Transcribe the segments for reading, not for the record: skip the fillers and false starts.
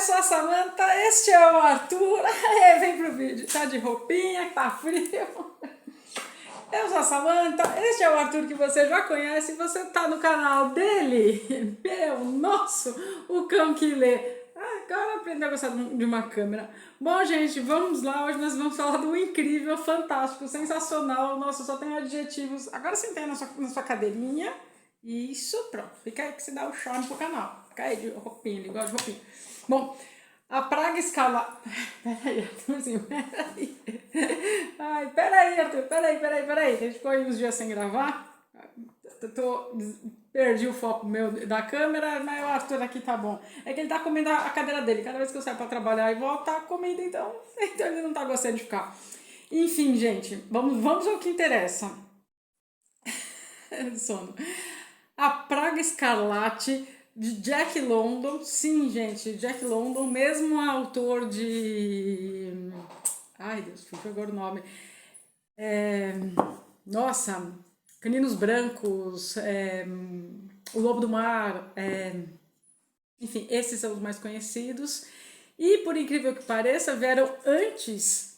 sou a Samantha, este é o Arthur. Vem pro vídeo, tá de roupinha, tá frio. Eu sou a Samantha, este é o Arthur que você já conhece, você tá no canal dele, nosso, o cão que lê. Agora aprendeu a gostar de uma câmera. Bom, gente, vamos lá, hoje nós vamos falar do incrível, fantástico, sensacional, nossa, só tem adjetivos. Agora sentei na sua cadeirinha, isso, pronto, fica aí que você dá o charme pro canal. Fica aí de roupinha, ele gosta de roupinha. Bom, a praga escala... Peraí, Arthurzinho, peraí. Ai, peraí, Arthur, peraí. A gente ficou aí uns dias sem gravar. Perdi o foco meu da câmera, mas o Arthur aqui tá bom. É que ele tá comendo a cadeira dele. Cada vez que eu saio pra trabalhar e volto, tá comendo, então ele não tá gostando de ficar. Enfim, gente, vamos ao que interessa. Sono. A Praga Escarlate, de Jack London. Sim, gente, Jack London, mesmo autor de... Ai, Deus, fugiu agora o nome. Nossa, Caninos Brancos, O Lobo do Mar, enfim, esses são os mais conhecidos. E, por incrível que pareça, vieram antes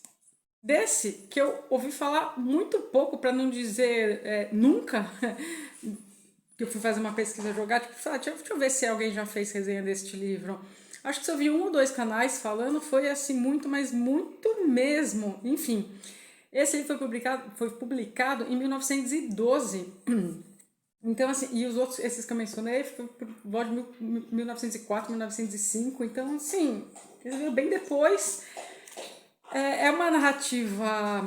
desse, que eu ouvi falar muito pouco, para não dizer nunca, que eu fui fazer uma pesquisa jogar, tipo, deixa eu ver se alguém já fez resenha deste livro. Acho que só vi 1 ou 2 canais falando, foi assim muito, mas muito mesmo. Enfim, esse livro foi publicado em 1912. Então, assim, e os outros, esses que eu mencionei, foi por volta de 1904, 1905. Então, assim, eles veio bem depois. É uma narrativa...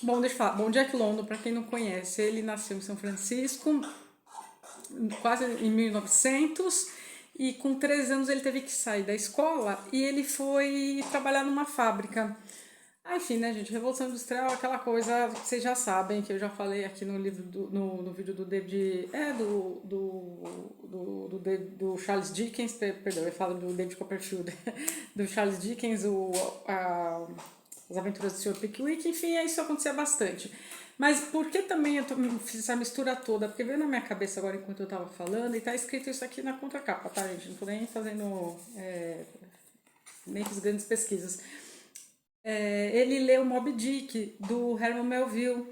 Bom, deixa eu falar. Bom, Jack London, para quem não conhece, ele nasceu em São Francisco, quase em 1900, e com 13 anos ele teve que sair da escola e ele foi trabalhar numa fábrica. Enfim, né, gente, Revolução Industrial, aquela coisa que vocês já sabem, que eu já falei aqui no livro, no vídeo do David, do Charles Dickens, perdão, eu falo do David Copperfield, do Charles Dickens, As Aventuras do Sr. Pickwick, enfim, isso acontecia bastante. Mas por que também eu fiz essa mistura toda? Porque veio na minha cabeça agora enquanto eu tava falando, e tá escrito isso aqui na contracapa, tá, gente? Não tô nem fazendo, nem fiz grandes pesquisas. Ele leu Moby Dick, do Herman Melville,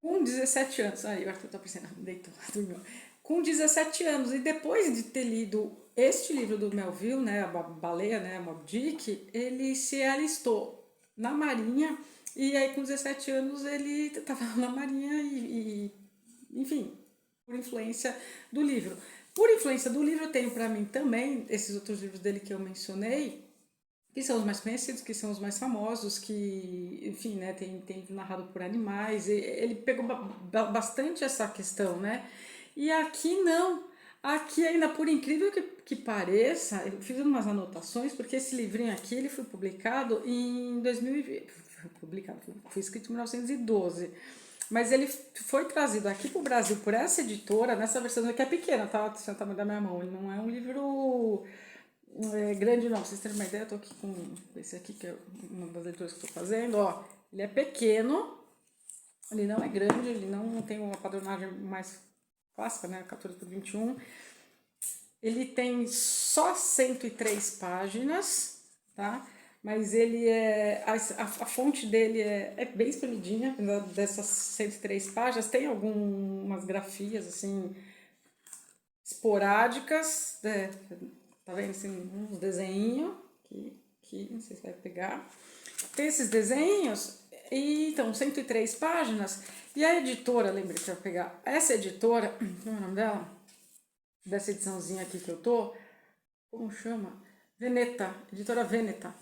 com 17 anos. Aí o Arthur tá pensando, deitou, dormiu. Com 17 anos, e depois de ter lido este livro do Melville, né, a baleia, né, Moby Dick, ele se alistou na Marinha, e aí com 17 anos ele estava na Marinha enfim, por influência do livro. Por influência do livro eu tenho para mim também esses outros livros dele que eu mencionei, que são os mais conhecidos, que são os mais famosos, que, enfim, né, tem narrado por animais, ele pegou bastante essa questão, né? E aqui não, aqui ainda por incrível que pareça, eu fiz umas anotações, porque esse livrinho aqui, ele foi publicado em 2020, foi escrito em 1912, mas ele foi trazido aqui para o Brasil por essa editora, nessa versão que é pequena, tá? O tamanho da minha mão, ele não é um livro... grande não, pra vocês terem uma ideia, eu tô aqui com esse aqui, que é uma das leituras que eu tô fazendo, ó, ele é pequeno, ele não é grande, ele não tem uma padronagem mais clássica, né, 14 por 21, ele tem só 103 páginas, tá, mas ele a fonte dele é bem espremidinha, dessas 103 páginas, tem algumas grafias, assim, esporádicas, tá vendo assim, uns desenhos que não sei se vai pegar. Tem esses desenhos, e então 103 páginas. E a editora, lembrei que eu ia pegar. Essa editora, como é o nome dela? Dessa ediçãozinha aqui que eu tô, como chama? Veneta, editora Veneta.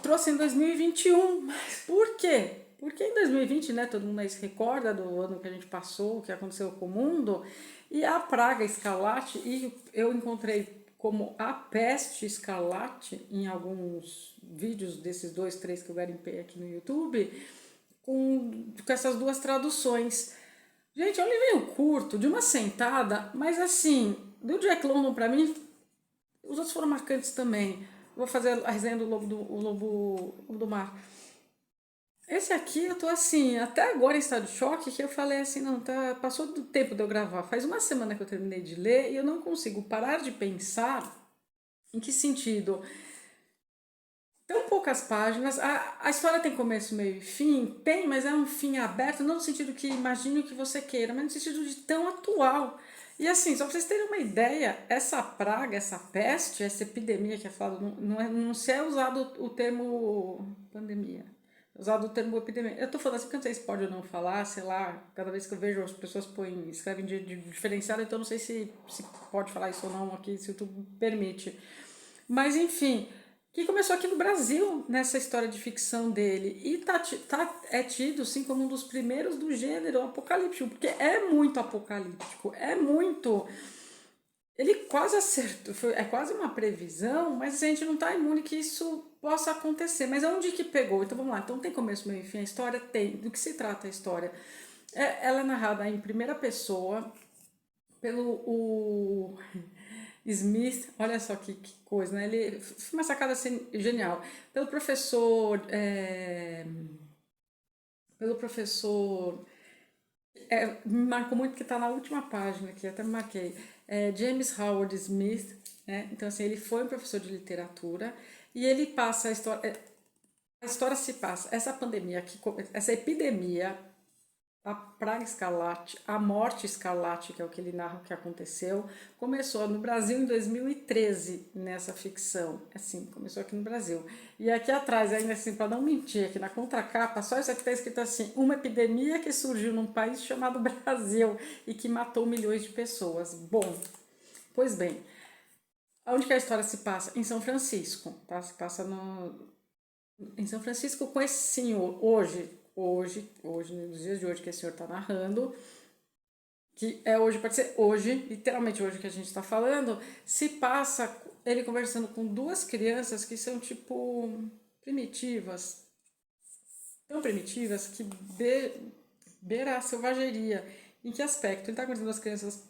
Trouxe em 2021. Mas por quê? Porque em 2020, né, todo mundo aí se recorda do ano que a gente passou, o que aconteceu com o mundo, e a praga escarlate, e eu encontrei como a peste escarlate em alguns vídeos desses 2, 3 que eu garimpei aqui no YouTube, com essas 2 traduções. Gente, é um livrinho curto, de uma sentada, mas assim, do Jack London pra mim, os outros foram marcantes também. Vou fazer a resenha do Lobo do Mar. Esse aqui eu tô assim, até agora em estado de choque, que eu falei assim, não, passou do tempo de eu gravar. Faz uma semana que eu terminei de ler e eu não consigo parar de pensar Em que sentido? Tão poucas páginas, a história tem começo, meio e fim? Tem, mas é um fim aberto, não no sentido que imagine o que você queira, mas no sentido de tão atual. E assim, só para vocês terem uma ideia, essa praga, essa peste, essa epidemia que é falado, não se é usado o termo pandemia, é usado o termo epidemia. Eu tô falando assim porque eu não sei se pode ou não falar, sei lá, cada vez que eu vejo as pessoas escrevem de diferenciado, então não sei se pode falar isso ou não aqui, se o YouTube permite. Mas enfim, que começou aqui no Brasil nessa história de ficção dele e é tido sim como um dos primeiros do gênero apocalíptico, porque é muito apocalíptico, é muito. Ele quase acertou, é quase uma previsão, mas a gente não está imune que isso possa acontecer. Mas onde que pegou? Então vamos lá, então tem começo, meio e fim, a história tem. Do que se trata a história? Ela é narrada em primeira pessoa pelo Smith, olha só que coisa, né? Ele foi uma sacada assim, genial. Pelo professor. Pelo professor. Me marcou muito que está na última página aqui, até me marquei. James Howard Smith, né? Então, assim, ele foi um professor de literatura e ele passa a história. A história se passa, essa pandemia, essa epidemia, a praga escarlate, a morte escarlate, que é o que ele narra que aconteceu, começou no Brasil em 2013, nessa ficção. Assim, começou aqui no Brasil. E aqui atrás, ainda assim, para não mentir, aqui na contracapa, só isso aqui está escrito assim: uma epidemia que surgiu num país chamado Brasil e que matou milhões de pessoas. Bom, pois bem, onde que a história se passa? Em São Francisco, tá? Se passa em São Francisco com esse senhor, hoje, nos dias de hoje que esse senhor está narrando, que é hoje, pode ser hoje, literalmente hoje que a gente está falando, se passa ele conversando com duas crianças que são tipo primitivas, tão primitivas que beira a selvageria. Em que aspecto? Ele está conversando com as crianças,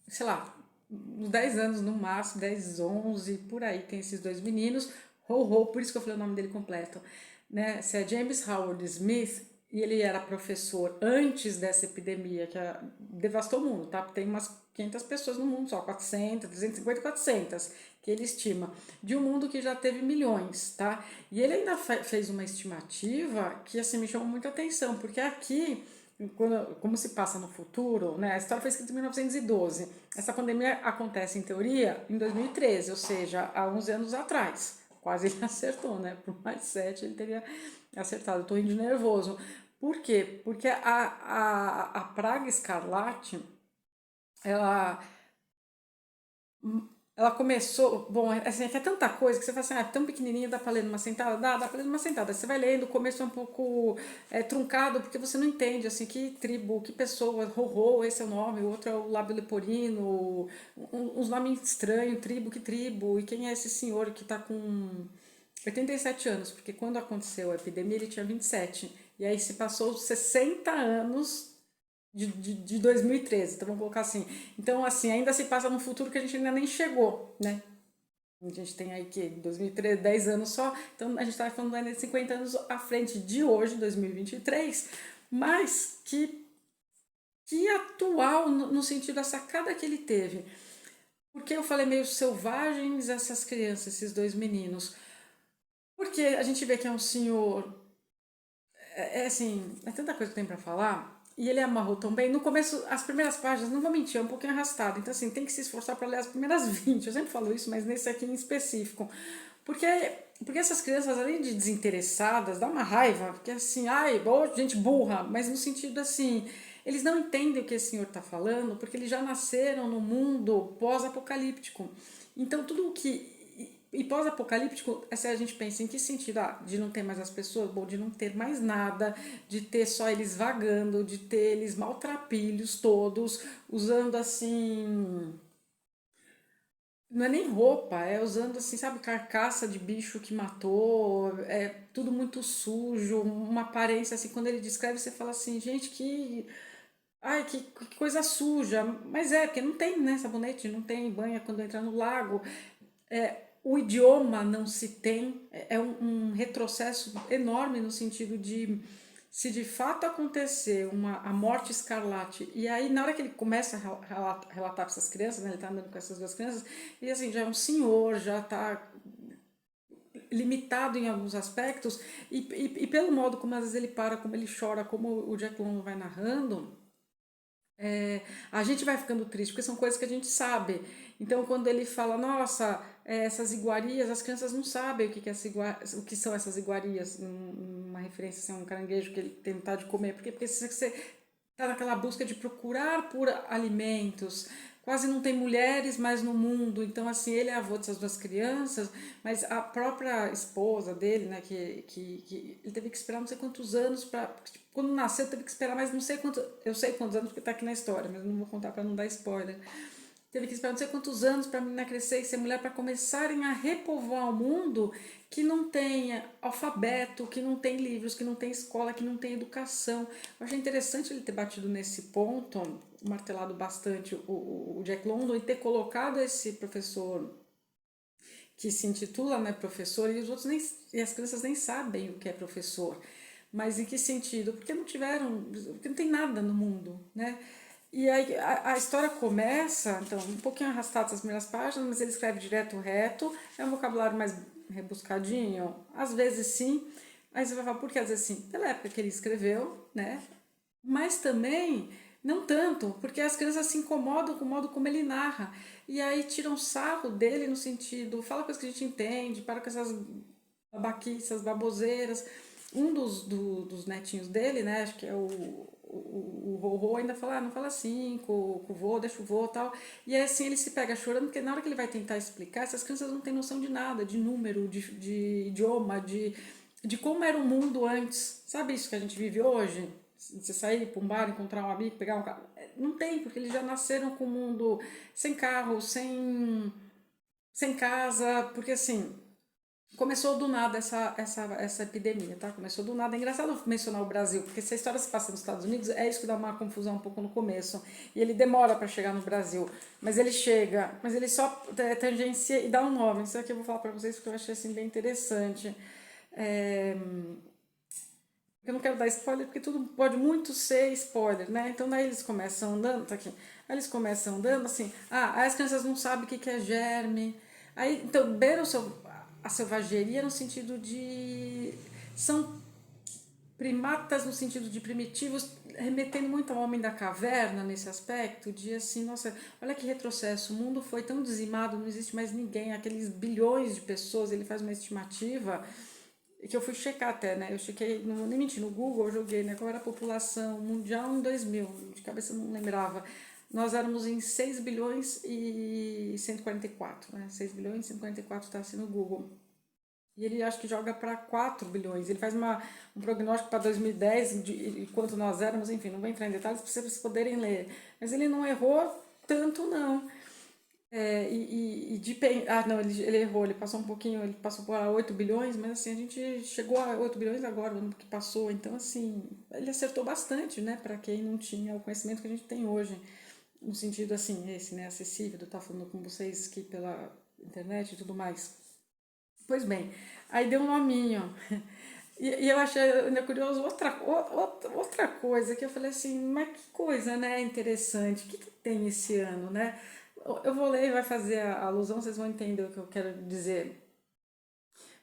sei lá, uns 10 anos no máximo, 10, 11, por aí, tem esses dois meninos, por isso que eu falei o nome dele completo, né? Se é James Howard Smith, e ele era professor antes dessa epidemia que devastou o mundo, tá? Tem umas 500 pessoas no mundo só, 400, 350, 400, que ele estima, de um mundo que já teve milhões, tá? E ele ainda fez uma estimativa que, assim, me chamou muita atenção, porque aqui como se passa no futuro, né? A história foi escrita em 1912. Essa pandemia acontece, em teoria, em 2013, ou seja, há 11 anos atrás. Quase ele acertou, né? Por mais 7 ele teria acertado. Eu tô rindo de nervoso. Por quê? Porque a praga escarlate, ela ela começou, bom, assim, é que é tanta coisa que você fala assim, ah, é tão pequenininho, dá pra ler numa sentada? Dá pra ler numa sentada. Você vai lendo, o começo é um pouco truncado, porque você não entende, assim, que tribo, que pessoa, Rorô, esse é o nome, o outro é o lábio leporino, uns nomes estranhos, que tribo, e quem é esse senhor que tá com 87 anos, porque quando aconteceu a epidemia ele tinha 27, e aí se passou 60 anos de 2013, então vamos colocar assim. Então, assim, ainda se passa num futuro que a gente ainda nem chegou, né? A gente tem aí que 2013, 10 anos só, então a gente está falando ainda de 50 anos à frente de hoje, 2023, mas que atual no sentido da sacada que ele teve. Porque eu falei meio selvagens essas crianças, esses dois meninos. Porque a gente vê que é um senhor assim, é tanta coisa que tem pra falar. E ele amarrou tão bem. No começo, as primeiras páginas, não vou mentir, é um pouquinho arrastado. Então, assim, tem que se esforçar para ler as primeiras 20. Eu sempre falo isso, mas nesse aqui em específico. Porque, porque essas crianças, além de desinteressadas, dá uma raiva. Porque, assim, ai, boa, gente burra. Mas no sentido, assim, eles não entendem o que esse senhor está falando, porque eles já nasceram no mundo pós-apocalíptico. Então, tudo o que e pós-apocalíptico, se a gente pensa em que sentido? Ah, de não ter mais as pessoas, bom, de não ter mais nada, de ter só eles vagando, de ter eles maltrapilhos todos, usando assim. Não é nem roupa, é usando assim, sabe, carcaça de bicho que matou, é tudo muito sujo, uma aparência assim, quando ele descreve, você fala assim, gente, que. Ai, que coisa suja. Mas é, porque não tem, né, sabonete, não tem banha quando entra no lago. O idioma não se tem, é um retrocesso enorme no sentido de se de fato acontecer a morte escarlate, e aí na hora que ele começa a relatar para essas crianças, né, ele está andando com essas duas crianças, e assim, já é um senhor, já está limitado em alguns aspectos, e pelo modo como às vezes ele para, como ele chora, como o Jack London vai narrando, a gente vai ficando triste, porque são coisas que a gente sabe. Então, quando ele fala, nossa, essas iguarias, as crianças não sabem o que, que, o que são essas iguarias, uma referência assim, a um caranguejo que ele tem vontade de comer, porque você está naquela busca de procurar por alimentos. Quase não tem mulheres mais no mundo, então assim, ele é avô dessas duas crianças, mas a própria esposa dele, né, que ele teve que esperar não sei quantos anos para, quando nasceu teve que esperar mais não sei quantos, eu sei quantos anos porque tá aqui na história, mas não vou contar para não dar spoiler. Teve que esperar não sei quantos anos para a menina crescer e ser mulher para começarem a repovoar o mundo que não tem alfabeto, que não tem livros, que não tem escola, que não tem educação. Eu achei interessante ele ter batido nesse ponto, martelado bastante o Jack London e ter colocado esse professor que se intitula, né, professor, e os outros nem, e as crianças nem sabem o que é professor. Mas em que sentido? Porque não tiveram, porque não tem nada no mundo, né? E aí a história começa, então, um pouquinho arrastado essas primeiras páginas, mas ele escreve direto reto, é um vocabulário mais rebuscadinho, às vezes sim, aí você vai falar, por que às vezes sim? Pela época que ele escreveu, né? Mas também, não tanto, porque as crianças se incomodam com o modo como ele narra, e aí tiram sarro dele no sentido, fala coisas que a gente entende, para com essas babaquices, baboseiras. Um dos netinhos dele, né, acho que é o Rorô, ainda fala, não fala assim, com o vô, deixa o vô e tal. E aí assim ele se pega chorando, porque na hora que ele vai tentar explicar, essas crianças não têm noção de nada, de número, de idioma, de como era o mundo antes. Sabe isso que a gente vive hoje? Você sair para um bar, encontrar um amigo, pegar um carro. Não tem, porque eles já nasceram com o mundo sem carro, sem casa, porque assim, começou do nada essa epidemia, tá? Começou do nada. É engraçado mencionar o Brasil, porque se a história se passa nos Estados Unidos, é isso que dá uma confusão um pouco no começo. E ele demora para chegar no Brasil. Mas ele chega, mas ele só tangencia e dá um nome. Isso aqui eu vou falar para vocês porque eu achei assim bem interessante. É, eu não quero dar spoiler, porque tudo pode muito ser spoiler, né? Então daí eles começam andando, tá aqui. Aí eles começam andando assim, aí as crianças não sabem o que é germe. Aí, então, beiram a selvageria no sentido de. São primatas no sentido de primitivos, remetendo muito ao homem da caverna nesse aspecto, de assim, nossa, olha que retrocesso, o mundo foi tão dizimado, não existe mais ninguém, aqueles bilhões de pessoas, ele faz uma estimativa que eu fui checar até, né? Eu chequei, não nem menti, no Google eu joguei, né? Qual era a população mundial em 2000, de cabeça eu não lembrava. Nós éramos em 6 bilhões e 144, né? 6 bilhões e 144 está assim no Google. E ele acho que joga para 4 bilhões. Ele faz um prognóstico para 2010, de quanto nós éramos, enfim, não vou entrar em detalhes para vocês poderem ler. Mas ele não errou tanto, não. Não, ele errou, ele passou um pouquinho, ele passou por 8 bilhões, mas assim, a gente chegou a 8 bilhões agora, no ano que passou, então assim, ele acertou bastante, né, para quem não tinha o conhecimento que a gente tem hoje, no sentido assim, esse, né, acessível, de eu estar falando com vocês aqui pela internet e tudo mais. Pois bem, aí deu um nominho. E eu achei ainda curioso outra coisa, que eu falei assim, mas que coisa, né, interessante, o que tem esse ano, né? Eu vou ler e vai fazer a alusão, vocês vão entender o que eu quero dizer.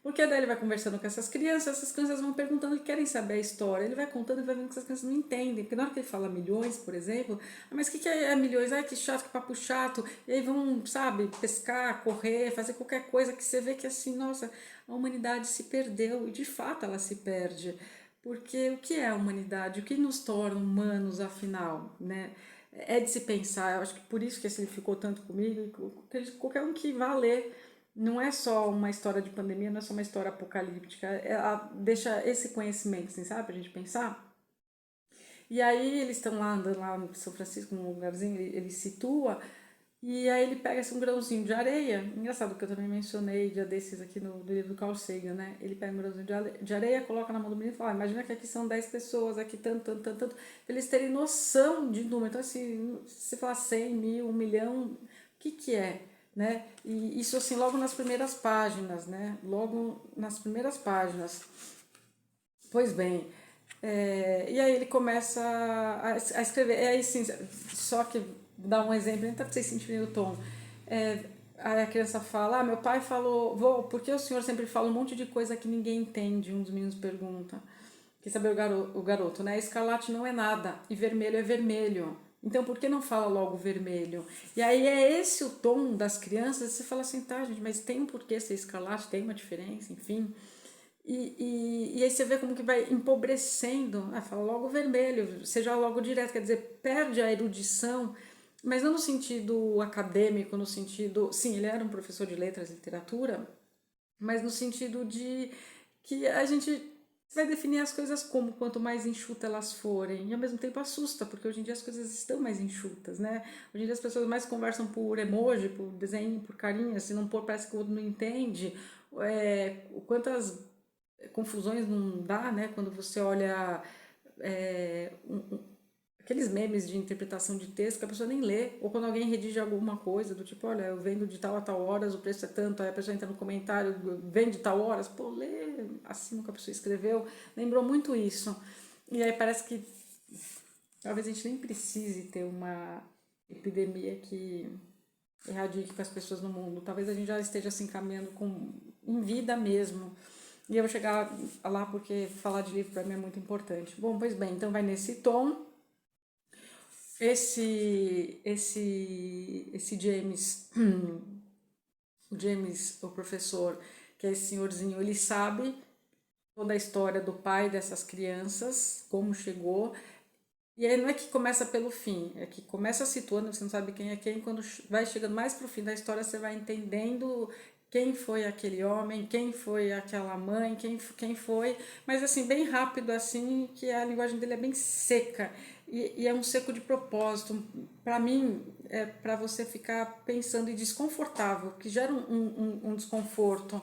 Porque daí ele vai conversando com essas crianças vão perguntando e querem saber a história. Ele vai contando e vai vendo que essas crianças não entendem. Porque na hora que ele fala milhões, por exemplo, mas o que é milhões? Ai, que chato, que papo chato. E aí vão, sabe, pescar, correr, fazer qualquer coisa que você vê que assim, nossa, a humanidade se perdeu. E de fato ela se perde. Porque o que é a humanidade? O que nos torna humanos, afinal, né? É de se pensar, eu acho que por isso que ele ficou tanto comigo, qualquer um que vá ler não é só uma história de pandemia, não é só uma história apocalíptica, ela deixa esse conhecimento, assim, sabe, pra gente pensar. E aí eles estão lá andando lá no São Francisco, num lugarzinho, ele situa, e aí ele pega assim, um grãozinho de areia, engraçado que eu também mencionei dia desses aqui no livro do Carl Sagan, né? Ele pega um grãozinho de areia, coloca na mão do menino e fala, imagina que aqui são 10 pessoas, aqui tanto, tanto, tanto, tanto, pra eles terem noção de número. Então assim, se você falar 100 mil, 1 milhão, o que é? Né? E isso assim logo nas primeiras páginas, né? Logo nas primeiras páginas. Pois bem, E aí ele começa a escrever. E aí sim, só que dar um exemplo, nem tá pra vocês sentirem o tom. Aí a criança fala, meu pai falou, vô, por que o senhor sempre fala um monte de coisa que ninguém entende? Um dos meninos pergunta. Quer saber o garoto, né? Escarlate não é nada e vermelho é vermelho. Então por que não fala logo vermelho? E aí é esse o tom das crianças, você fala assim, tá, gente, mas tem um porquê ser escarlate, tem uma diferença, enfim. E aí você vê como que vai empobrecendo, fala logo vermelho, seja logo direto, quer dizer, perde a erudição, mas não no sentido acadêmico, no sentido, sim, ele era um professor de letras e literatura, mas no sentido de que a gente vai definir as coisas como quanto mais enxuta elas forem, e ao mesmo tempo assusta, porque hoje em dia as coisas estão mais enxutas, né? Hoje em dia as pessoas mais conversam por emoji, por desenho, por carinha, se não pôr parece que o outro não entende, quantas confusões não dá, né? Quando você olha aqueles memes de interpretação de texto que a pessoa nem lê, ou quando alguém redige alguma coisa do tipo, olha, eu vendo de tal a tal horas, o preço é tanto, aí a pessoa entra no comentário, vende tal horas, pô, lê assim que a pessoa escreveu, lembrou muito isso. E aí parece que talvez a gente nem precise ter uma epidemia que erradique com as pessoas no mundo. Talvez a gente já esteja se encaminhando em vida mesmo. E eu vou chegar lá porque falar de livro para mim é muito importante. Bom, pois bem, então vai nesse tom. Esse James, o James, o professor, que é esse senhorzinho, ele sabe toda a história do pai dessas crianças, como chegou. E aí não é que começa pelo fim, é que começa situando, você não sabe quem é quem, quando vai chegando mais pro fim da história, você vai entendendo quem foi aquele homem, quem foi aquela mãe, quem foi, mas assim, bem rápido assim, que a linguagem dele é bem seca, e é um seco de propósito. Para mim, é para você ficar pensando e desconfortável, que gera um desconforto.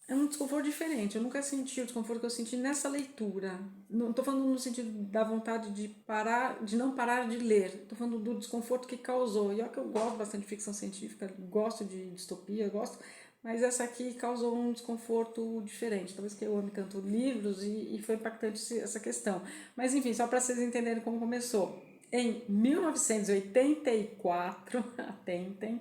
É um desconforto diferente. Eu nunca senti o desconforto que eu senti nessa leitura. Não estou falando no sentido da vontade de parar, de não parar de ler. Estou falando do desconforto que causou. E olha que eu gosto bastante de ficção científica, gosto de distopia, gosto. Mas essa aqui causou um desconforto diferente. Talvez que eu ame tanto livros e foi impactante essa questão. Mas enfim, só para vocês entenderem como começou. Em 1984, atentem,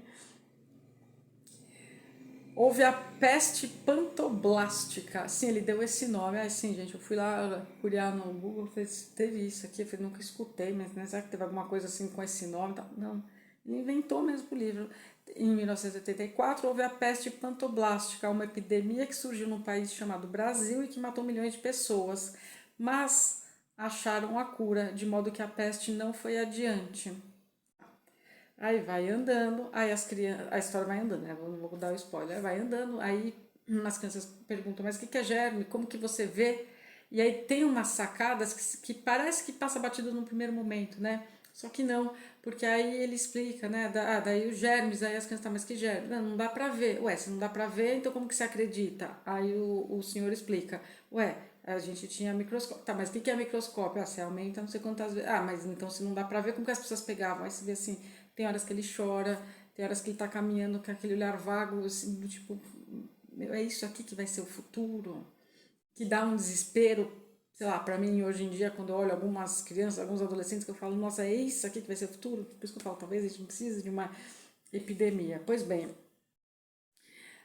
houve a peste pantoblástica. Sim, ele deu esse nome. Assim, gente, eu fui lá curiar no Google, falei, teve isso aqui, eu falei, nunca escutei, mas né, será que teve alguma coisa assim com esse nome? Não, ele inventou mesmo o livro. Em 1984, houve a peste pantoblástica, uma epidemia que surgiu num país chamado Brasil e que matou milhões de pessoas. Mas acharam a cura, de modo que a peste não foi adiante. Aí vai andando, aí as crianças, a história vai andando, né? Não vou dar o spoiler, vai andando, aí as crianças perguntam, mas o que é germe? Como que você vê? E aí tem umas sacadas que parece que passa batido no primeiro momento, né? Só que não, porque aí ele explica, né? Daí os germes, aí as crianças, tá, mas que germe? Não dá pra ver. Ué, se não dá pra ver, então como que você acredita? Aí o senhor explica, ué, a gente tinha microscópio. Tá, mas o que é microscópio? Você aumenta não sei quantas vezes. Mas então se não dá pra ver, como que as pessoas pegavam? Aí você vê assim, tem horas que ele chora, tem horas que ele tá caminhando com aquele olhar vago, assim, do tipo, é isso aqui que vai ser o futuro, que dá um desespero, sei lá, pra mim hoje em dia, quando eu olho algumas crianças, alguns adolescentes, que eu falo, nossa, é isso aqui que vai ser o futuro? Por isso que eu falo, talvez a gente não precise de uma epidemia. Pois bem,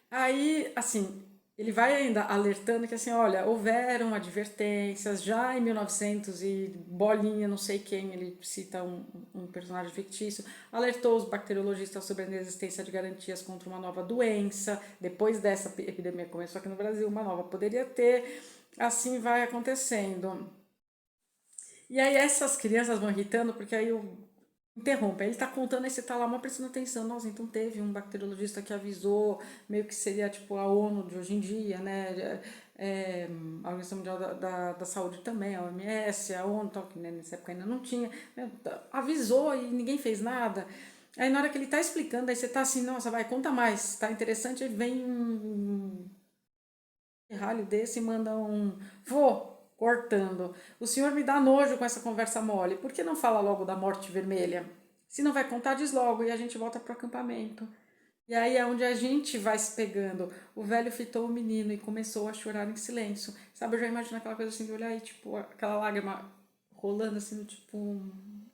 aí, assim, ele vai ainda alertando que, assim, olha, houveram advertências já em 1900 e bolinha, não sei quem, ele cita um personagem fictício, alertou os bacteriologistas sobre a inexistência de garantias contra uma nova doença. Depois dessa epidemia que começou aqui no Brasil, uma nova poderia ter. Assim vai acontecendo. E aí essas crianças vão irritando, porque aí o interrompe. Aí ele tá contando, aí você tá lá mal prestando atenção. Nossa, então teve um bacteriologista que avisou, meio que seria tipo a ONU de hoje em dia, né? A Organização Mundial da Saúde também, a OMS, a ONU, tal, que né, nessa época ainda não tinha, né? Avisou e ninguém fez nada. Aí na hora que ele tá explicando, aí você tá assim, nossa, vai, conta mais, tá interessante, aí vem um ralho desse e manda Vô, cortando. O senhor me dá nojo com essa conversa mole. Por que não fala logo da morte vermelha? Se não vai contar, diz logo e a gente volta pro acampamento. E aí é onde a gente vai se pegando. O velho fitou o menino e começou a chorar em silêncio. Sabe, eu já imagino aquela coisa assim de olhar e, tipo, aquela lágrima rolando assim, do tipo,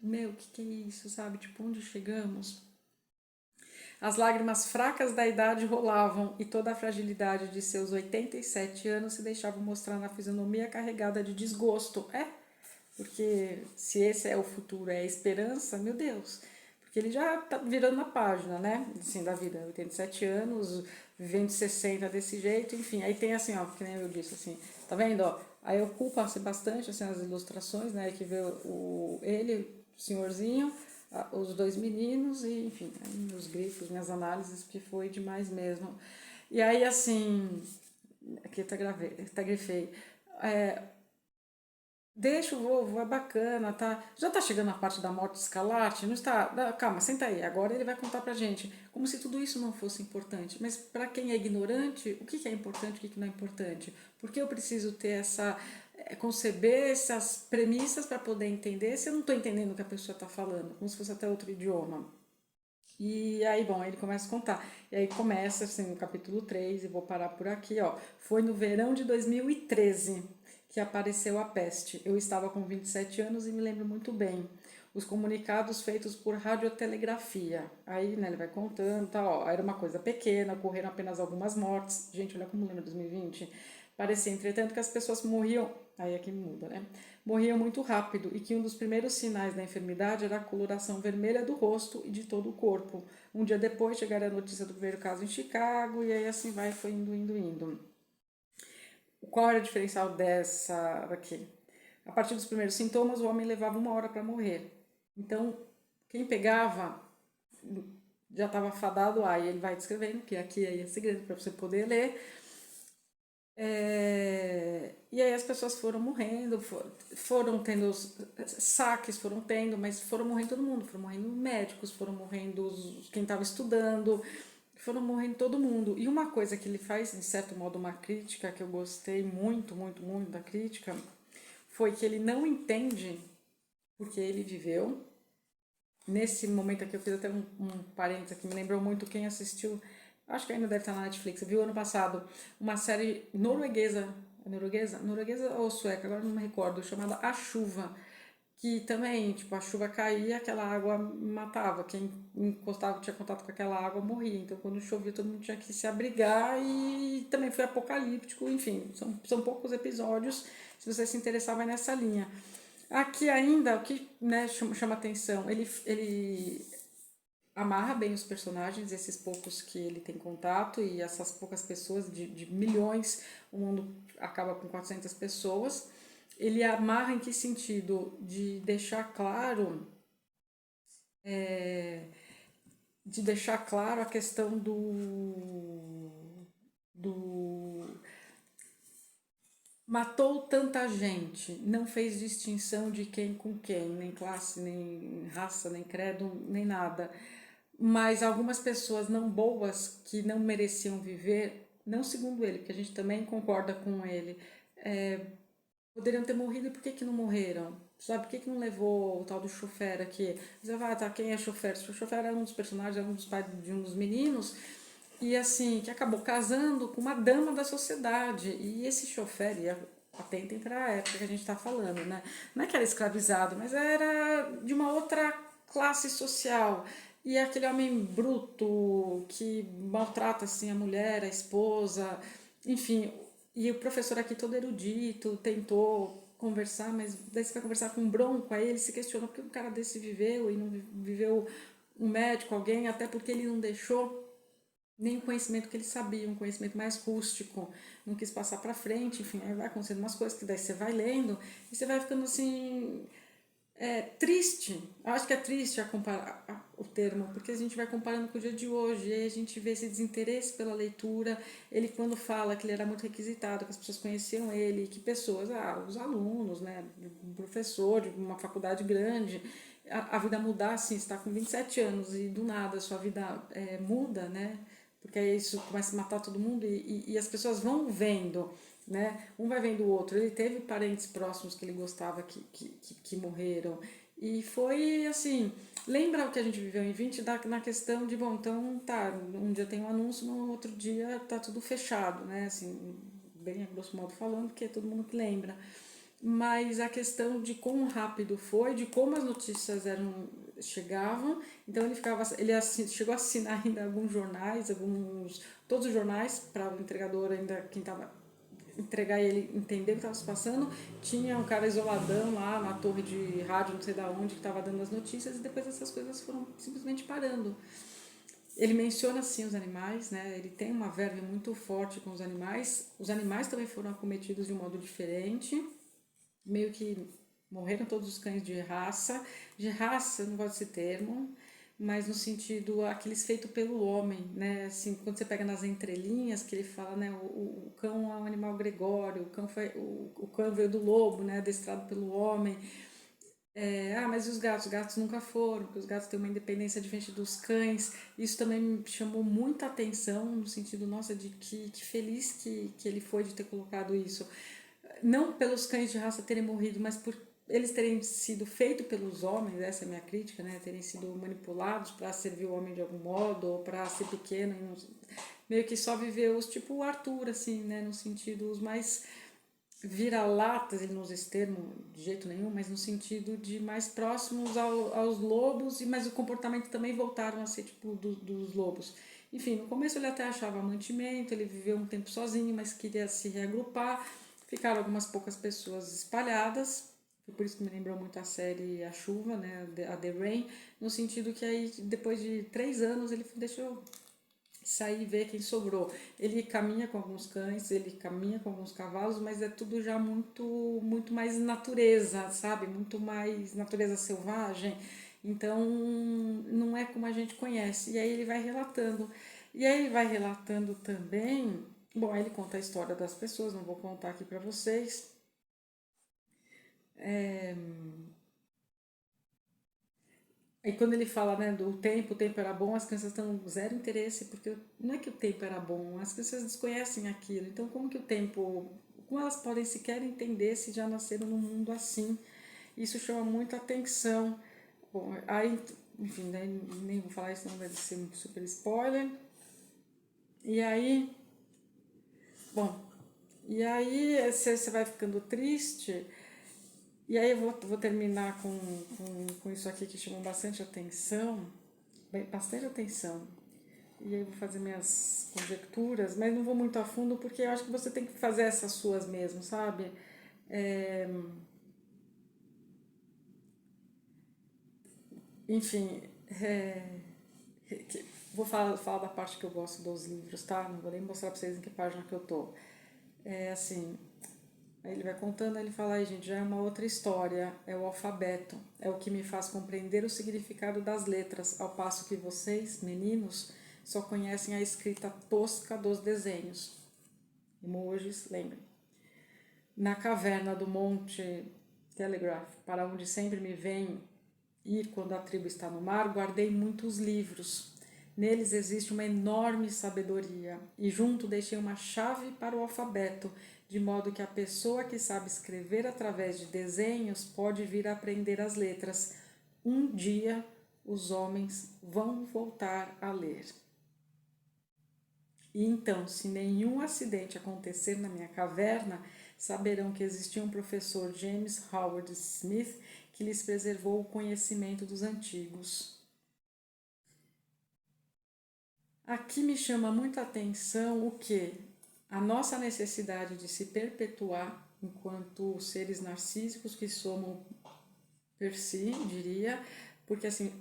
meu, o que que é isso, sabe? Tipo, onde chegamos? As lágrimas fracas da idade rolavam e toda a fragilidade de seus 87 anos se deixava mostrar na fisionomia carregada de desgosto. É, porque se esse é o futuro, é a esperança, meu Deus. Porque ele já tá virando na página, né? Assim, da vida. 87 anos, vivendo 60 desse jeito, enfim. Aí tem assim, ó, que nem eu disse, assim, tá vendo, ó? Aí ocupa-se bastante, assim, as ilustrações, né? Que vê ele, o senhorzinho, os dois meninos e, enfim, meus grifos, minhas análises, que foi demais mesmo. E aí, assim, aqui tá grifei. É, deixa o voo, é bacana, tá? Já tá chegando a parte da morte escalate, não está? Calma, senta aí. Agora ele vai contar pra gente, como se tudo isso não fosse importante. Mas para quem é ignorante, o que que é importante, o que que não é importante? Por que eu preciso ter conceber essas premissas para poder entender se eu não estou entendendo o que a pessoa está falando, como se fosse até outro idioma? E aí, bom, ele começa a contar. E aí começa, assim, no capítulo 3 e vou parar por aqui, ó. Foi no verão de 2013 que apareceu a peste. Eu estava com 27 anos e me lembro muito bem. Os comunicados feitos por radiotelegrafia. Aí, né, ele vai contando, tá, ó, era uma coisa pequena, ocorreram apenas algumas mortes. Gente, olha como lembra 2020. Parecia, entretanto, que as pessoas morriam, aí aqui muda, né? Morriam muito rápido e que um dos primeiros sinais da enfermidade era a coloração vermelha do rosto e de todo o corpo. Um dia depois chegaria a notícia do primeiro caso em Chicago e aí assim vai, foi indo, indo, indo. Qual era o diferencial dessa daqui? A partir dos primeiros sintomas, o homem levava 1 hora para morrer. Então, quem pegava já estava fadado a, e ele vai descrevendo, que aqui é segredo para você poder ler, e aí as pessoas foram morrendo, foram tendo saques, foram tendo, mas foram morrendo todo mundo, foram morrendo médicos, foram morrendo quem estava estudando, foram morrendo todo mundo. E uma coisa que ele faz, de certo modo, uma crítica que eu gostei muito, muito, muito da crítica, foi que ele não entende porque ele viveu. Nesse momento aqui eu fiz até um parênteses que me lembrou muito quem assistiu, acho que ainda deve estar na Netflix, viu ano passado, uma série norueguesa, norueguesa ou sueca, agora não me recordo, chamada A Chuva, que também, tipo, a chuva caía, aquela água matava, quem encostava, tinha contato com aquela água morria, então quando chovia todo mundo tinha que se abrigar e também foi apocalíptico, enfim, são poucos episódios, se você se interessar vai nessa linha. Aqui ainda, o que, né, chama atenção, ele amarra bem os personagens, esses poucos que ele tem contato e essas poucas pessoas, de milhões, o mundo acaba com 400 pessoas. Ele amarra em que sentido? De deixar claro, de deixar claro a questão do matou tanta gente, não fez distinção de quem com quem, nem classe, nem raça, nem credo, nem nada. Mas algumas pessoas não boas que não mereciam viver, não segundo ele, porque a gente também concorda com ele, poderiam ter morrido e por que que não morreram? Sabe, por que que não levou o tal do chofer aqui? Você vai, tá, quem é chofer? O chofer era um dos personagens, era um dos pais de um dos meninos, e assim, que acabou casando com uma dama da sociedade. E esse chofer, e atentem para a época que a gente está falando, né? Não é que era escravizado, mas era de uma outra classe social. E aquele homem bruto que maltrata assim a mulher, a esposa, enfim, e o professor aqui todo erudito, tentou conversar, mas daí você vai conversar com um bronco, aí ele se questiona por que um cara desse viveu e não viveu um médico, alguém, até porque ele não deixou nem o conhecimento que ele sabia, um conhecimento mais rústico, não quis passar para frente, enfim, aí vai acontecendo umas coisas que daí você vai lendo e você vai ficando assim, triste. Eu acho que é triste o termo, porque a gente vai comparando com o dia de hoje, e aí a gente vê esse desinteresse pela leitura. Ele, quando fala que ele era muito requisitado, que as pessoas conheciam ele, que pessoas, os alunos, né, um professor de uma faculdade grande, a vida mudar assim, você está com 27 anos e do nada a sua vida muda, né? Porque aí isso começa a matar todo mundo e as pessoas vão vendo, né? Um vai vendo o outro. Ele teve parentes próximos que ele gostava que morreram. E foi assim, lembra o que a gente viveu em 20 na questão de, bom, então tá, um dia tem um anúncio, no outro dia tá tudo fechado, né? Assim, bem a grosso modo falando, porque é todo mundo que lembra. Mas a questão de quão rápido foi, de como as notícias chegavam, então chegou a assinar ainda alguns jornais, todos os jornais, para o entregador ainda, quem estava entregar ele entender o que estava se passando. Tinha um cara isoladão lá na torre de rádio, não sei da onde, que estava dando as notícias, e depois essas coisas foram simplesmente parando. Ele menciona sim os animais, né? Ele tem uma verve muito forte com os animais. Os animais também foram acometidos de um modo diferente, meio que morreram todos os cães de raça, não gosto desse termo, mas no sentido aqueles feitos pelo homem, né? Assim, quando você pega nas entrelinhas que ele fala, né? O cão é um animal gregório, o cão veio do lobo, né? Adestrado pelo homem. Mas e os gatos? Os gatos nunca foram, porque os gatos têm uma independência diferente dos cães. Isso também me chamou muita atenção, no sentido, nossa, de que feliz que ele foi de ter colocado isso. Não pelos cães de raça terem morrido, mas por eles terem sido feitos pelos homens, essa é a minha crítica, né? Terem sido manipulados para servir o homem de algum modo, ou para ser pequeno, e não, meio que só viver os tipo o Arthur, assim, né? No sentido, os mais vira-latas, ele não usa esse termo de jeito nenhum, mas no sentido de mais próximos aos lobos, mas o comportamento também voltaram a ser tipo dos lobos. Enfim, no começo ele até achava mantimento, ele viveu um tempo sozinho, mas queria se reagrupar. Ficaram algumas poucas pessoas espalhadas, foi por isso que me lembrou muito a série A Chuva, né, a The Rain, no sentido que aí depois de 3 anos ele deixou sair e ver quem sobrou. Ele caminha com alguns cães, ele caminha com alguns cavalos, mas é tudo já muito mais natureza, sabe? Muito mais natureza selvagem. Então, não é como a gente conhece. E aí ele vai relatando. E aí ele vai relatando também. Bom, aí ele conta a história das pessoas, não vou contar aqui para vocês. Aí quando ele fala, né, do tempo, o tempo era bom, as crianças estão zero interesse, porque não é que o tempo era bom, as crianças desconhecem aquilo. Então como que o tempo, como elas podem sequer entender se já nasceram num mundo assim? Isso chama muita atenção. Bom, aí, enfim, né, nem vou falar isso, não vai ser um super spoiler. E aí, bom, e aí você vai ficando triste. E aí eu vou terminar com isso aqui que chamou bastante atenção, bastante atenção. E aí eu vou fazer minhas conjecturas, mas não vou muito a fundo porque eu acho que você tem que fazer essas suas mesmo, sabe? É, enfim, vou falar da parte que eu gosto dos livros, tá? Não vou nem mostrar pra vocês em que página que eu tô. É assim, aí ele vai contando, aí ele fala, aí gente, já é uma outra história, é o alfabeto, é o que me faz compreender o significado das letras, ao passo que vocês, meninos, só conhecem a escrita tosca dos desenhos. Emojis, lembrem. Na caverna do Monte Telegraph, para onde sempre me vem ir quando a tribo está no mar, guardei muitos livros. Neles existe uma enorme sabedoria, e junto deixei uma chave para o alfabeto, de modo que a pessoa que sabe escrever através de desenhos pode vir a aprender as letras. Um dia os homens vão voltar a ler. E então, se nenhum acidente acontecer na minha caverna, saberão que existia um professor James Howard Smith que lhes preservou o conhecimento dos antigos. Aqui me chama muita atenção o que? A nossa necessidade de se perpetuar enquanto seres narcísicos que somos per si, diria, porque assim,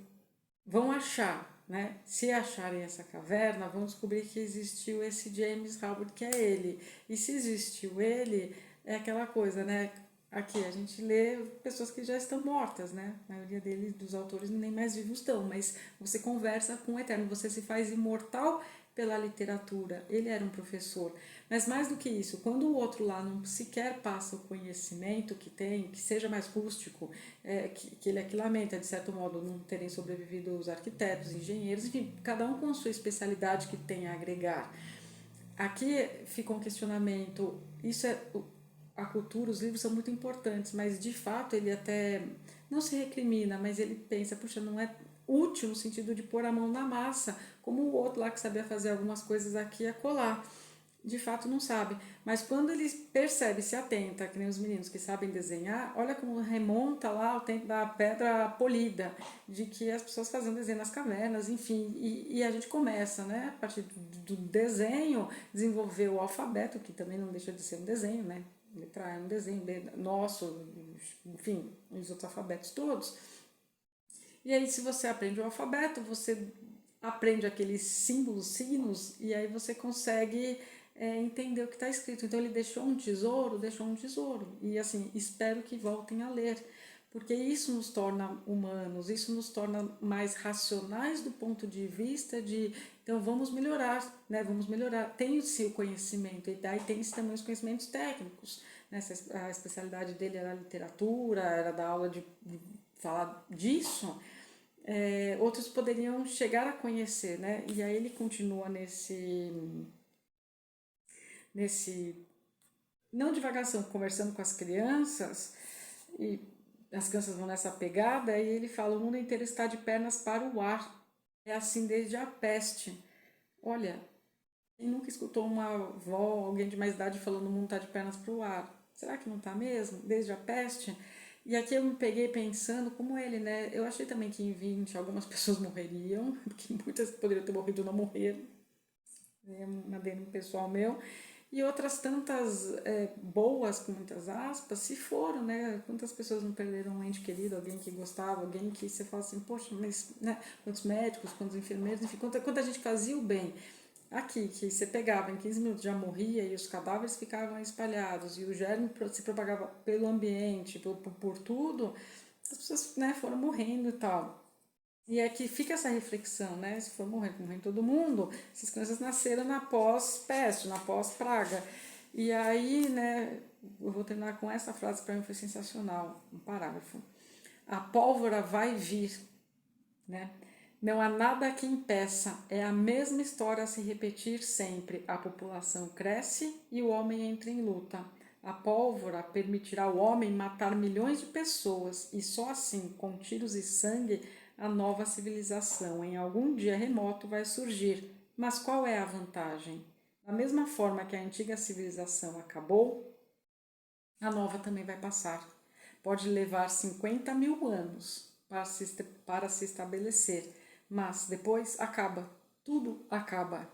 vão achar, né? Se acharem essa caverna, vão descobrir que existiu esse James Howard, que é ele. E se existiu ele, é aquela coisa, né? Aqui a gente lê pessoas que já estão mortas, né? A maioria deles, dos autores, nem mais vivos estão, mas você conversa com o eterno, você se faz imortal pela literatura. Ele era um professor. Mas mais do que isso, quando o outro lá não sequer passa o conhecimento que tem, que seja mais rústico, que ele aqui lamenta, de certo modo, não terem sobrevivido os arquitetos, engenheiros, enfim, cada um com a sua especialidade que tem a agregar. Aqui fica um questionamento, isso é a cultura, os livros são muito importantes, mas de fato ele até não se recrimina, mas ele pensa, puxa, não é útil no sentido de pôr a mão na massa, como o outro lá que sabia fazer algumas coisas aqui e acolá. De fato não sabe, mas quando ele percebe, se atenta, que nem os meninos que sabem desenhar, olha como remonta lá o tempo da pedra polida, de que as pessoas faziam desenho nas cavernas, enfim, e a gente começa, né, a partir do desenho, desenvolver o alfabeto, que também não deixa de ser um desenho, né, letra A é um desenho, B nosso, enfim, os outros alfabetos todos. E aí, se você aprende o alfabeto, você aprende aqueles símbolos, signos, e aí você consegue entender o que está escrito. Então, ele deixou um tesouro, deixou um tesouro. E assim, espero que voltem a ler, porque isso nos torna humanos, isso nos torna mais racionais do ponto de vista de, então vamos melhorar, né? Vamos melhorar. Tem-se o conhecimento, e daí tem-se também os conhecimentos técnicos, né? A especialidade dele era literatura, era da aula de falar disso, outros poderiam chegar a conhecer, né? E aí ele continua nesse não divagação, conversando com as crianças, e as crianças vão nessa pegada, e ele fala: o mundo inteiro está de pernas para o ar. É assim desde a peste. Olha, quem nunca escutou uma avó, alguém de mais idade falando o mundo está de pernas para o ar? Será que não está mesmo? Desde a peste? E aqui eu me peguei pensando como ele, né? Eu achei também que em 20 algumas pessoas morreriam, porque muitas poderiam ter morrido e não morreram. É um adendo pessoal meu. E outras tantas boas, com muitas aspas, se foram, né? Quantas pessoas não perderam um ente querido, alguém que gostava, alguém que você fala assim, poxa, mas né? Quantos médicos, quantos enfermeiros, enfim, quanta gente fazia o bem. Aqui, que você pegava em 15 minutos, já morria e os cadáveres ficavam espalhados e o germe se propagava pelo ambiente, por tudo, as pessoas, né, foram morrendo e tal. E é que fica essa reflexão, né? Se for morrendo todo mundo, essas crianças nasceram na pós-peste, na pós-praga. E aí, né, eu vou terminar com essa frase, para mim foi sensacional, um parágrafo. A pólvora vai vir, né? Não há nada que impeça, é a mesma história a se repetir sempre. A população cresce e o homem entra em luta. A pólvora permitirá ao homem matar milhões de pessoas e só assim, com tiros e sangue, a nova civilização em algum dia remoto vai surgir. Mas qual é a vantagem? Da mesma forma que a antiga civilização acabou, a nova também vai passar. Pode levar 50 mil anos para se estabelecer, mas depois acaba, tudo acaba.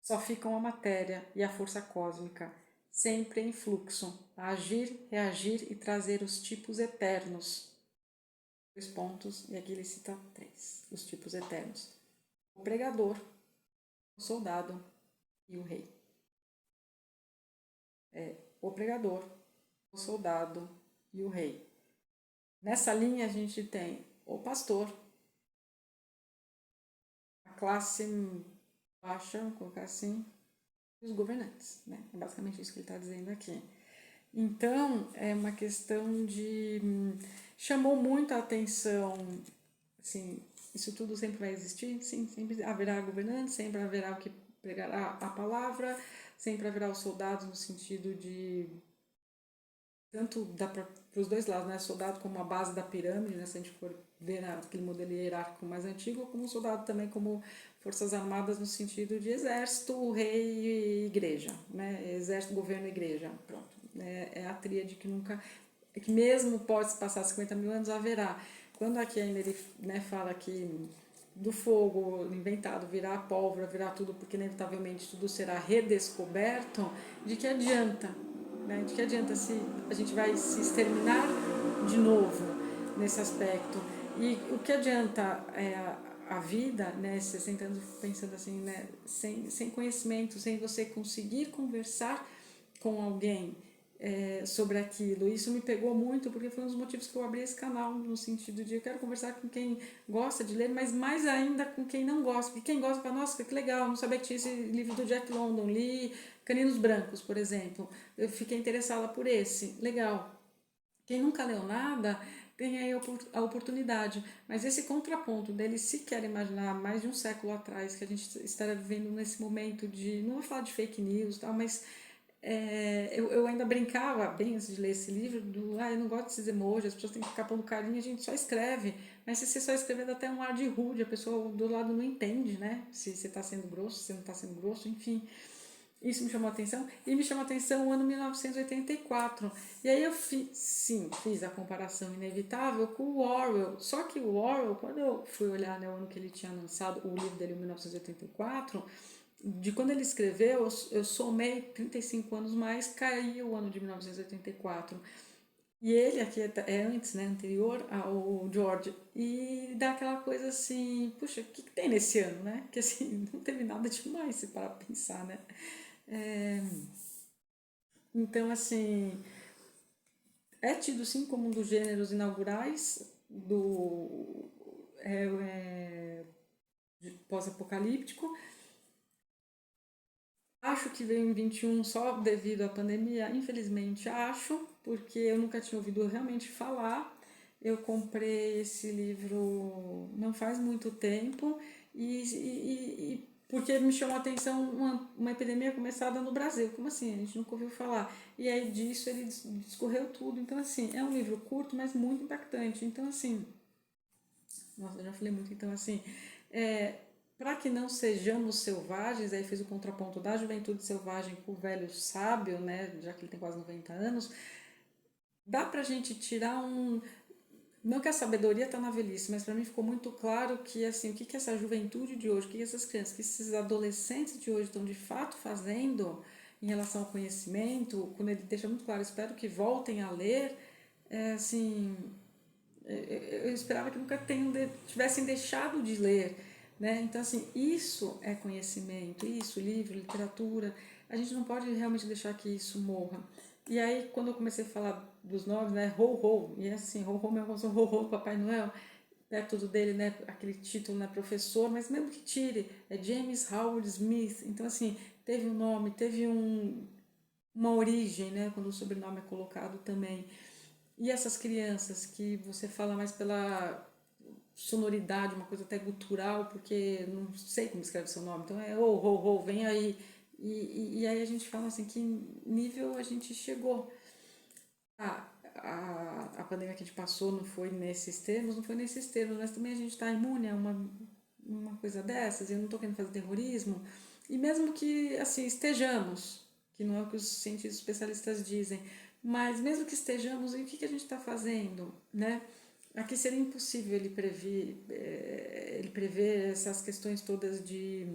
Só ficam a matéria e a força cósmica, sempre em fluxo, a agir, reagir e trazer os tipos eternos. 2 pontos, e aqui ele cita 3, os tipos eternos. O pregador, o soldado e o rei. O pregador, o soldado e o rei. Nessa linha a gente tem o pastor, a classe baixa, vamos colocar assim, e os governantes, né? É basicamente isso que ele está dizendo aqui. Então, é uma questão de... chamou muito a atenção, assim, isso tudo sempre vai existir? Sim, sempre haverá governantes, sempre haverá o que pregará a palavra, sempre haverá os soldados no sentido de... tanto para os dois lados, né? Soldado como a base da pirâmide, né? Se a gente for ver aquele modelo hierárquico mais antigo, como soldado também como forças armadas no sentido de exército, rei e igreja, né? Exército, governo e igreja, pronto. É a tríade que nunca, que mesmo pode se passar 50 mil anos, haverá. Quando aqui ainda ele, né, fala que do fogo inventado virá a pólvora, virá tudo, porque inevitavelmente tudo será redescoberto, de que adianta? Né? De que adianta se a gente vai se exterminar de novo nesse aspecto? E o que adianta a vida, né, 60 anos pensando assim, né, sem conhecimento, sem você conseguir conversar com alguém sobre aquilo. Isso me pegou muito porque foi um dos motivos que eu abri esse canal, no sentido de eu quero conversar com quem gosta de ler, mas mais ainda com quem não gosta. Porque quem gosta fala, nossa, que legal, não sabia que tinha esse livro do Jack London, li Caninos Brancos, por exemplo. Eu fiquei interessada por esse, legal. Quem nunca leu nada tem aí a oportunidade, mas esse contraponto dele sequer imaginar mais de um século atrás que a gente estaria vivendo nesse momento de, não vou falar de fake news, tal, mas eu ainda brincava bem antes de ler esse livro eu não gosto desses emojis, as pessoas têm que ficar pondo carinho, a gente só escreve. Mas se você só escrever dá até um ar de rude, a pessoa do lado não entende, né? Se você está sendo grosso, se você não está sendo grosso, enfim. Isso me chamou a atenção. E me chamou a atenção o ano 1984. E aí eu fiz a comparação inevitável com o Orwell. Só que o Orwell, quando eu fui olhar, né, o ano que ele tinha lançado, o livro dele em 1984, de quando ele escreveu, eu somei 35 anos mais, caiu o ano de 1984. E ele aqui é antes, né, anterior ao George. E dá aquela coisa assim, puxa, o que tem nesse ano, né? Que assim, não teve nada demais se parar pra pensar, né? É, então, assim, é tido sim como um dos gêneros inaugurais do pós-apocalíptico. Acho que veio em 21 só devido à pandemia, infelizmente acho, porque eu nunca tinha ouvido realmente falar. Eu comprei esse livro não faz muito tempo e porque me chamou a atenção uma epidemia começada no Brasil. Como assim? A gente nunca ouviu falar. E aí disso ele discorreu tudo. Então, assim, é um livro curto, mas muito impactante. Então, assim, nossa, eu já falei muito. Então, assim, é, para que não sejamos selvagens, aí fez o contraponto da juventude selvagem com o velho sábio, né? Já que ele tem quase 90 anos, dá pra gente tirar um. Não que a sabedoria está na velhice, mas para mim ficou muito claro que assim, o que essa juventude de hoje, o que essas crianças, o que esses adolescentes de hoje estão de fato fazendo em relação ao conhecimento, quando ele deixa muito claro, espero que voltem a ler, assim, eu esperava que nunca tivessem deixado de ler, né? Então, assim, isso é conhecimento, isso, livro, literatura, a gente não pode realmente deixar que isso morra. E aí, quando eu comecei a falar dos nomes, né, Ho Ho, e assim, Ho Ho, meu irmão, Ho Ho do Papai Noel, perto dele, né, aquele título, né, professor, mas mesmo que tire, é James Howard Smith, então assim, teve um nome, teve uma origem, né, quando o sobrenome é colocado também. E essas crianças que você fala mais pela sonoridade, uma coisa até gutural, porque não sei como escreve seu nome, então é vem aí. E aí a gente fala assim, que nível a gente chegou. A pandemia que a gente passou não foi nesses termos, não foi nesses termos, mas também a gente está imune a uma coisa dessas, e eu não estou querendo fazer terrorismo, e mesmo que assim estejamos, que não é o que os cientistas especialistas dizem, mas mesmo que estejamos, e o que a gente está fazendo, né? Aqui seria impossível ele prever essas questões todas de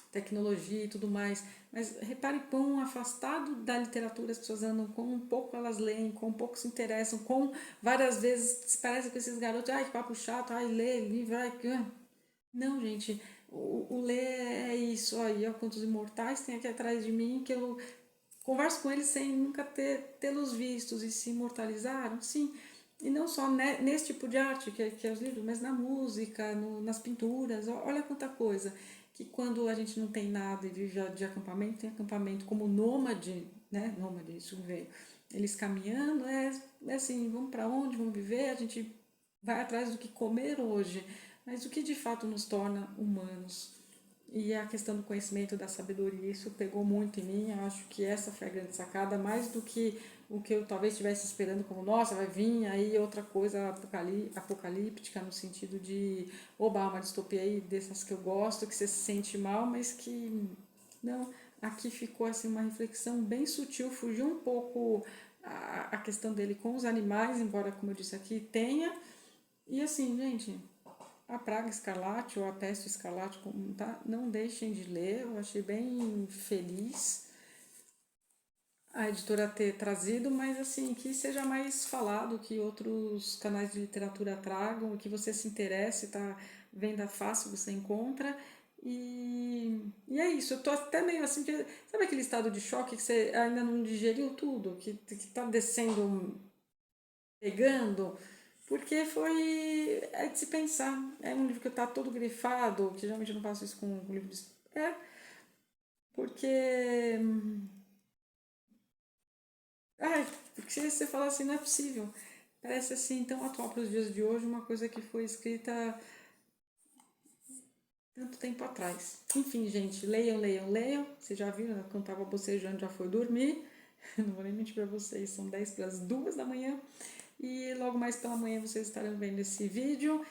tecnologia e tudo mais. Mas repare quão afastado da literatura as pessoas andam, com um pouco elas leem, com um pouco se interessam, com várias vezes se parece com esses garotos, ai que papo chato, ai lê livro, ai que. Não, gente, o ler é isso aí, ó, quantos imortais tem aqui atrás de mim que eu converso com eles sem nunca tê-los vistos e se imortalizaram, sim. E não só nesse tipo de arte, que é os livros, mas na música, nas pinturas, olha quanta coisa. Que quando a gente não tem nada e vive de acampamento, tem acampamento como nômade, né? Nômade, isso veio. Eles caminhando, é assim, vamos para onde, vamos viver, a gente vai atrás do que comer hoje, mas o que de fato nos torna humanos. E a questão do conhecimento, da sabedoria, isso pegou muito em mim. Eu acho que essa foi a grande sacada, mais do que o que eu talvez estivesse esperando, como, nossa, vai vir aí outra coisa apocalíptica, no sentido de, oba, uma distopia aí dessas que eu gosto, que você se sente mal, mas que, não, aqui ficou assim uma reflexão bem sutil, fugiu um pouco a questão dele com os animais, embora, como eu disse aqui, tenha. E assim, gente, a Praga Escarlate ou a Peste Escarlate, tá? Não deixem de ler, eu achei bem feliz a editora ter trazido, mas assim, que seja mais falado, que outros canais de literatura tragam, que você se interesse, tá? Venda fácil, você encontra. E é isso, eu tô até meio assim, sabe aquele estado de choque que você ainda não digeriu tudo, que tá descendo, pegando? Porque foi. É de se pensar. É um livro que está todo grifado, que geralmente eu não faço isso com livros. É, porque. Ai, porque se você fala assim, não é possível. Parece assim tão atual para os dias de hoje, uma coisa que foi escrita tanto tempo atrás. Enfim, gente, leiam, leiam, leiam. Vocês já viram, quando tava bocejando já foi dormir. Não vou nem mentir pra vocês, são 10 para as 2 da manhã. E logo mais pela manhã vocês estarão vendo esse vídeo.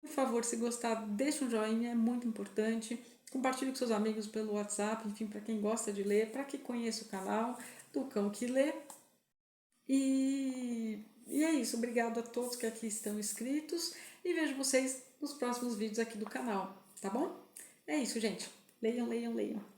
Por favor, se gostar, deixa um joinha, é muito importante. Compartilhe com seus amigos pelo WhatsApp, enfim, para quem gosta de ler, para que conheça o canal do Cão que Lê. E é isso, obrigado a todos que aqui estão inscritos e vejo vocês nos próximos vídeos aqui do canal, tá bom? É isso, gente. Leiam, leiam, leiam.